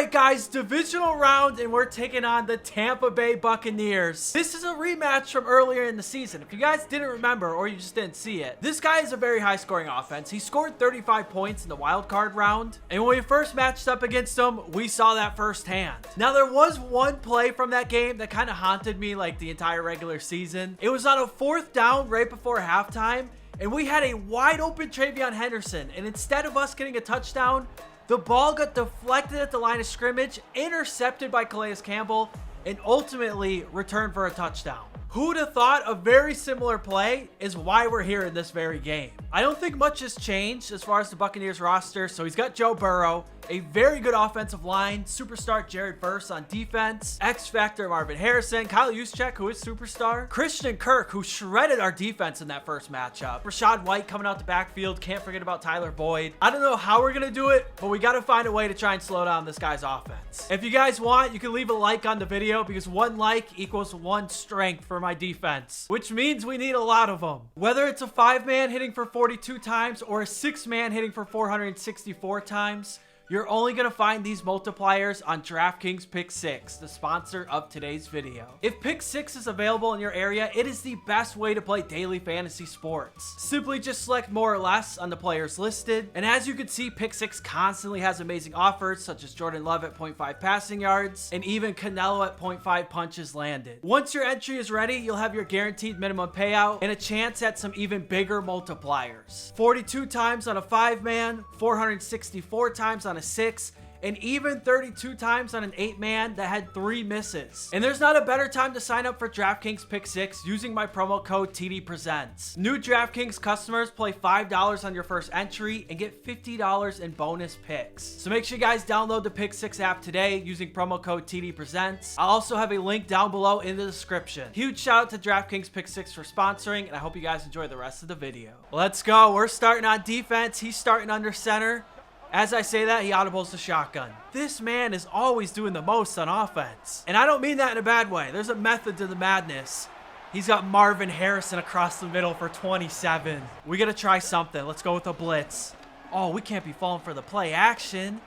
right, guys, divisional round, and we're taking on the Tampa Bay Buccaneers. This is a rematch from earlier in the season. If you guys didn't remember or you just didn't see it, this guy is a very high-scoring offense. He scored 35 points in the wild card round, and when we first matched up against him, we saw that firsthand. Now, there was one play from that game that kind of haunted me like the entire regular season. It was on a 4th down right before halftime, and we had a wide-open Travion Henderson, and instead of us getting a touchdown, the ball got deflected at the line of scrimmage, intercepted by Calais Campbell, and ultimately returned for a touchdown. Who'd have thought a very similar play is why we're here in this very game. I don't think much has changed as far as the Buccaneers roster. So he's got Joe Burrow, a very good offensive line, superstar Jared Verse on defense, X-Factor Marvin Harrison, Kyle Juszczyk, who is superstar, Christian Kirk, who shredded our defense in that first matchup, Rachaad White coming out the backfield, can't forget about Tyler Boyd. I don't know how we're going to do it, but we got to find a way to try and slow down this guy's offense. If you guys want, you can leave a like on the video because 1 like equals 1 strength for my defense, which means we need a lot of them. Whether it's a 5-man hitting for 42 times or a 6-man hitting for 464 times, you're only going to find these multipliers on DraftKings Pick 6, the sponsor of today's video. If Pick 6 is available in your area, it is the best way to play daily fantasy sports. Simply just select more or less on the players listed. And as you can see, Pick 6 constantly has amazing offers such as Jordan Love at 0.5 passing yards and even Canelo at 0.5 punches landed. Once your entry is ready, you'll have your guaranteed minimum payout and a chance at some even bigger multipliers. 42 times on a 5-man, 464 times on a 6, and even 32 times on an 8-man that had 3 misses. And there's not a better time to sign up for DraftKings Pick 6 using my promo code TDPresents. New DraftKings customers play $5 on your first entry and get $50 in bonus picks. So make sure you guys download the Pick 6 app today using promo code TDPresents. I'll also have a link down below in the description. Huge shout out to DraftKings Pick 6 for sponsoring, and I hope you guys enjoy the rest of the video. Let's go. We're starting on defense. He's starting under center. As I say that, he audibles the shotgun. This man is always doing the most on offense. And I don't mean that in a bad way. There's a method to the madness. He's got Marvin Harrison across the middle for 27. We got to try something. Let's go with a blitz. Oh, we can't be falling for the play action.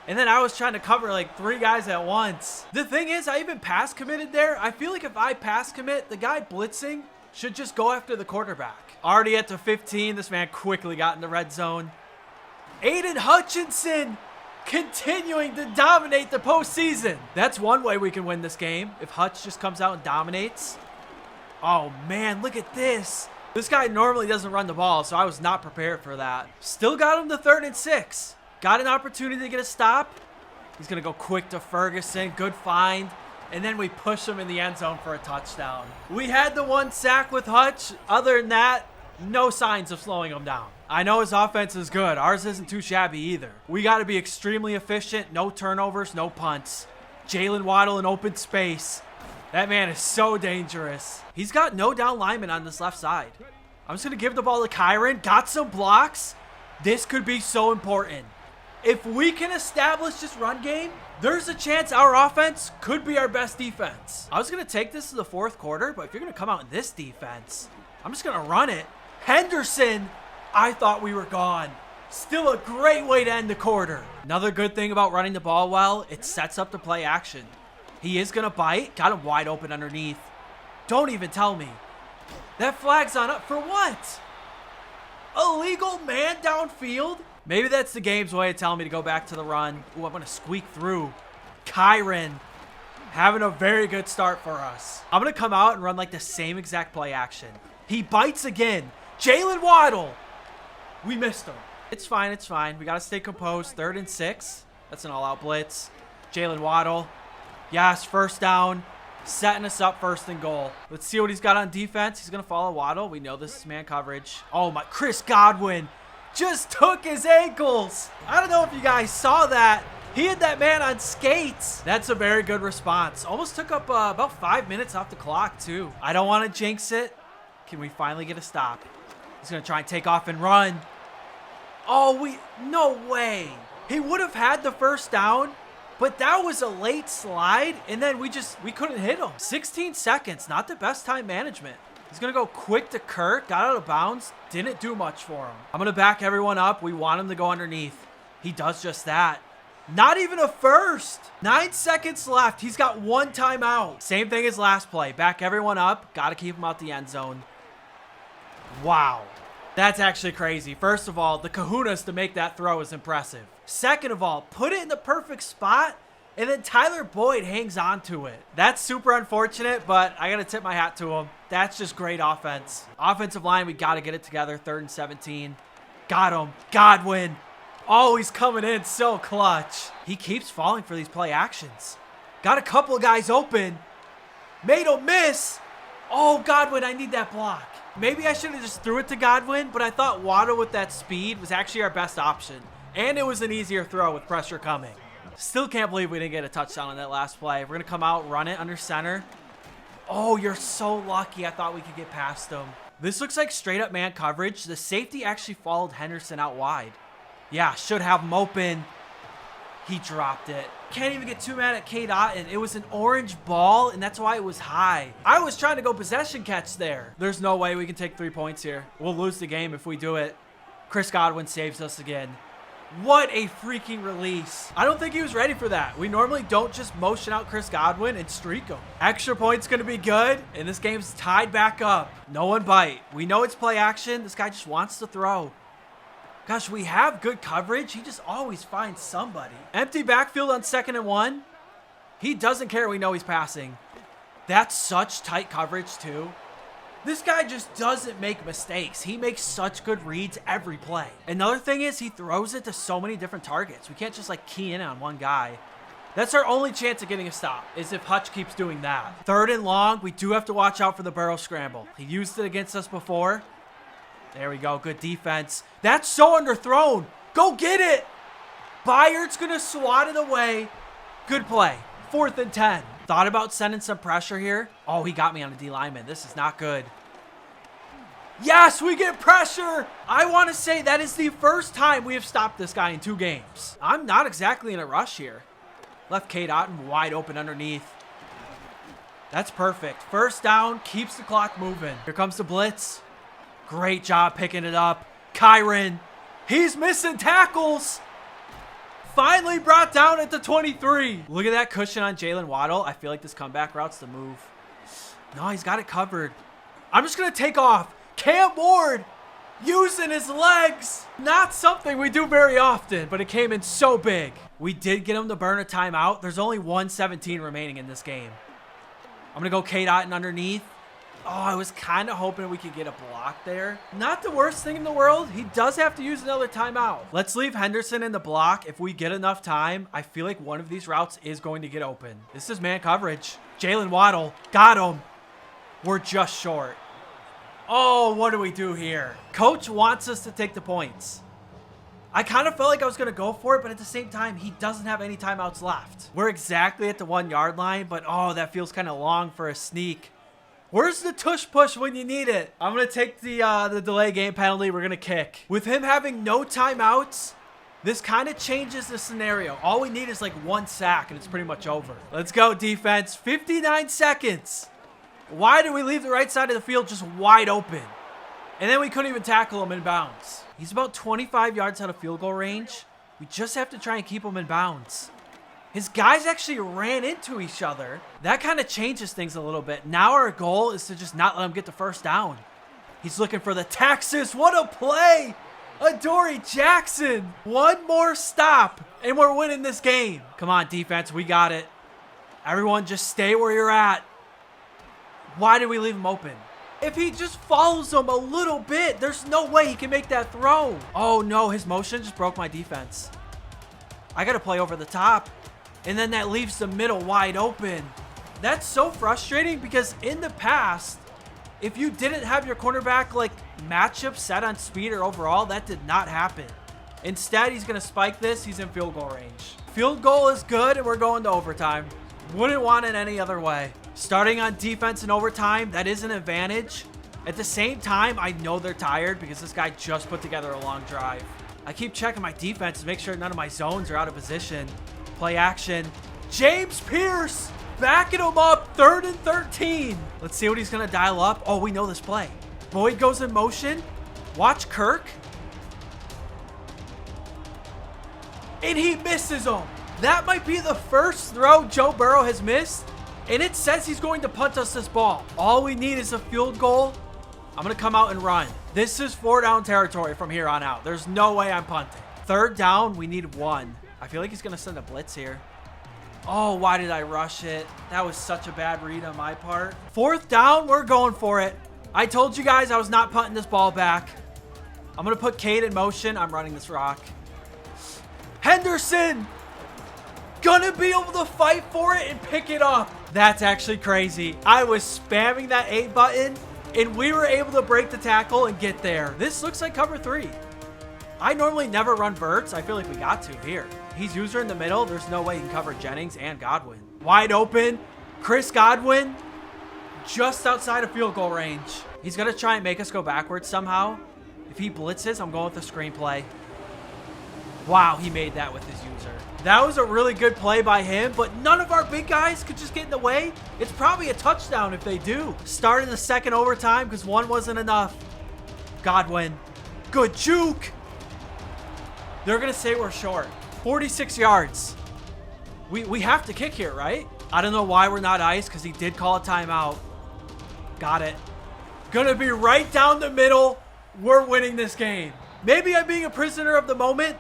And then I was trying to cover like 3 guys at once. The thing is, I even pass committed there. I feel like if I pass commit, the guy blitzing should just go after the quarterback. Already at the 15, this man quickly got in the red zone. Aiden Hutchinson continuing to dominate the postseason. That's one way we can win this game, if Hutch just comes out and dominates. Oh man, look at this. This guy normally doesn't run the ball, so I was not prepared for that. Still got him to 3rd and 6. Got an opportunity to get a stop. He's going to go quick to Ferguson. Good find. And then we push him in the end zone for a touchdown. We had the 1 sack with Hutch. Other than that, no signs of slowing him down. I know his offense is good. Ours isn't too shabby either. We got to be extremely efficient. No turnovers, no punts. Jalen Waddle in open space. That man is so dangerous. He's got no down lineman on this left side. I'm just going to give the ball to Kyron. Got some blocks. This could be so important. If we can establish this run game, there's a chance our offense could be our best defense. I was going to take this to the 4th quarter, but if you're going to come out in this defense, I'm just going to run it. Henderson, I thought we were gone. Still a great way to end the quarter. Another good thing about running the ball well, it sets up the play action. He is going to bite. Got him wide open underneath. Don't even tell me. That flag's on up for what? Illegal man downfield? Maybe that's the game's way of telling me to go back to the run. Ooh, I'm going to squeak through. Kyron having a very good start for us. I'm going to come out and run like the same exact play action. He bites again. Jalen Waddle. We missed him. It's fine. It's fine. We got to stay composed. 3rd and 6. That's an all-out blitz. Jalen Waddle. Yes, 1st down. Setting us up 1st and goal. Let's see what he's got on defense. He's going to follow Waddle. We know this is man coverage. Oh, my. Chris Godwin just took his ankles. I don't know if you guys saw that. He had that man on skates. That's a very good response. Almost took up about 5 minutes off the clock, too. I don't want to jinx it. Can we finally get a stop? He's going to try and take off and run. Oh, no way. He would have had the 1st down, but that was a late slide, and then we couldn't hit him. 16 seconds, not the best time management. He's going to go quick to Kirk, got out of bounds, didn't do much for him. I'm going to back everyone up. We want him to go underneath. He does just that. Not even a first. 9 seconds left. He's got 1 timeout. Same thing as last play. Back everyone up. Got to keep him out the end zone. Wow. That's actually crazy. First of all, the kahunas to make that throw is impressive. Second of all, put it in the perfect spot, and then Tyler Boyd hangs on to it. That's super unfortunate, but I got to tip my hat to him. That's just great offense. Offensive line, we got to get it together. 3rd and 17. Got him. Godwin. Oh, he's coming in so clutch. He keeps falling for these play actions. Got a couple of guys open. Made him miss. Oh, Godwin, I need that block. Maybe I should have just threw it to Godwin, but I thought Waddle with that speed was actually our best option. And it was an easier throw with pressure coming. Still can't believe we didn't get a touchdown on that last play. We're going to come out, run it under center. Oh, you're so lucky. I thought we could get past him. This looks like straight up man coverage. The safety actually followed Henderson out wide. Yeah, should have him open. He dropped it. Can't even get too mad at K-Dot, and it was an orange ball, and that's why it was high. I was trying to go possession catch there. There's no way we can take 3 points here. We'll lose the game if we do it. Chris Godwin saves us again. What a freaking release. I don't think he was ready for that. We normally don't just motion out Chris Godwin and streak him. Extra point's going to be good, and this game's tied back up. No one bite. We know it's play action. This guy just wants to throw. Gosh, we have good coverage. He just always finds somebody. Empty backfield on 2nd and 1. He doesn't care. We know he's passing. That's such tight coverage, too. This guy just doesn't make mistakes. He makes such good reads every play. Another thing is he throws it to so many different targets. We can't just like key in on one guy. That's our only chance of getting a stop, is if Hutch keeps doing that. 3rd and long, we do have to watch out for the Burrow scramble. He used it against us before. There we go. Good defense. That's so underthrown. Go get it. Byard's going to swat it away. Good play. 4th and 10. Thought about sending some pressure here. Oh, he got me on a D lineman. This is not good. Yes, we get pressure. I want to say that is the first time we have stopped this guy in 2 games. I'm not exactly in a rush here. Left K-Dot wide open underneath. That's perfect. 1st down. Keeps the clock moving. Here comes the blitz. Great job picking it up. Kyron. He's missing tackles. Finally brought down at the 23. Look at that cushion on Jalen Waddle. I feel like this comeback route's the move. No, he's got it covered. I'm just going to take off. Cam Ward using his legs. Not something we do very often, but it came in so big. We did get him to burn a timeout. There's only 1:17 remaining in this game. I'm going to go K-Dot and underneath. Oh, I was kind of hoping we could get a block there. Not the worst thing in the world. He does have to use another timeout. Let's leave Henderson in the block. If we get enough time, I feel like one of these routes is going to get open. This is man coverage. Jalen Waddle. Got him. We're just short. Oh, what do we do here? Coach wants us to take the points. I kind of felt like I was going to go for it, but at the same time, he doesn't have any timeouts left. We're exactly at the 1-yard line, but oh, that feels kind of long for a sneak. Where's the tush push when you need it? I'm going to take the delay game penalty. We're going to kick. With him having no timeouts, this kind of changes the scenario. All we need is like 1 sack, and it's pretty much over. Let's go, defense. 59 seconds. Why did we leave the right side of the field just wide open? And then we couldn't even tackle him in bounds. He's about 25 yards out of field goal range. We just have to try and keep him in bounds. His guys actually ran into each other. That kind of changes things a little bit. Now our goal is to just not let him get the 1st down. He's looking for the Texas. What a play. Adoree Jackson. 1 more stop, and we're winning this game. Come on, defense. We got it. Everyone just stay where you're at. Why did we leave him open? If he just follows him a little bit, there's no way he can make that throw. Oh, no. His motion just broke my defense. I got to play over the top. And then that leaves the middle wide open. That's so frustrating because in the past, if you didn't have your cornerback like matchup set on speed or overall, that did not happen. Instead, he's going to spike this. He's in field goal range. Field goal is good, and we're going to overtime. Wouldn't want it any other way. Starting on defense in overtime, that is an advantage. At the same time, I know they're tired because this guy just put together a long drive. I keep checking my defense to make sure none of my zones are out of position. Play action. James Pierce backing him up. 3rd and 13. Let's see what he's going to dial up. Oh, we know this play. Boyd goes in motion. Watch Kirk. And he misses him. That might be the first throw Joe Burrow has missed, and it says he's going to punt us this ball. All we need is a field goal. I'm going to come out and run. This is 4-down territory from here on out. There's no way I'm punting. 3rd down, we need 1. I feel like he's going to send a blitz here. Oh, why did I rush it? That was such a bad read on my part. 4th down, we're going for it. I told you guys I was not punting this ball back. I'm going to put Cade in motion. I'm running this rock. Henderson! Gonna be able to fight for it and pick it up. That's actually crazy. I was spamming that A button, and we were able to break the tackle and get there. This looks like cover 3. I normally never run verts. I feel like we got to here. He's user in the middle. There's no way he can cover Jennings and Godwin. Wide open. Chris Godwin just outside of field goal range. He's going to try and make us go backwards somehow. If he blitzes, I'm going with the screenplay. Wow, he made that with his user. That was a really good play by him, but none of our big guys could just get in the way. It's probably a touchdown if they do. Start in the 2nd overtime because 1 wasn't enough. Godwin. Good juke. They're going to say we're short. 46 yards. We have to kick here, right? I don't know why we're not ice because he did call a timeout. Got it. Gonna be right down the middle. We're winning this game. Maybe I'm being a prisoner of the moment.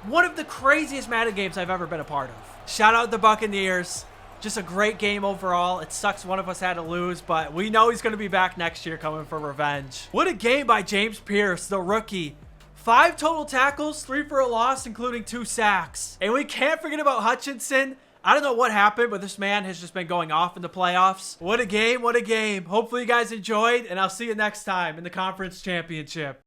One of the craziest Madden games I've ever been a part of. Shout out the Buccaneers. Just a great game overall. It sucks one of us had to lose, but we know he's going to be back next year coming for revenge. What a game by James Pierce, the rookie. 5 total tackles, 3 for a loss, including 2 sacks. And we can't forget about Hutchinson. I don't know what happened, but this man has just been going off in the playoffs. What a game, what a game. Hopefully you guys enjoyed, and I'll see you next time in the conference championship.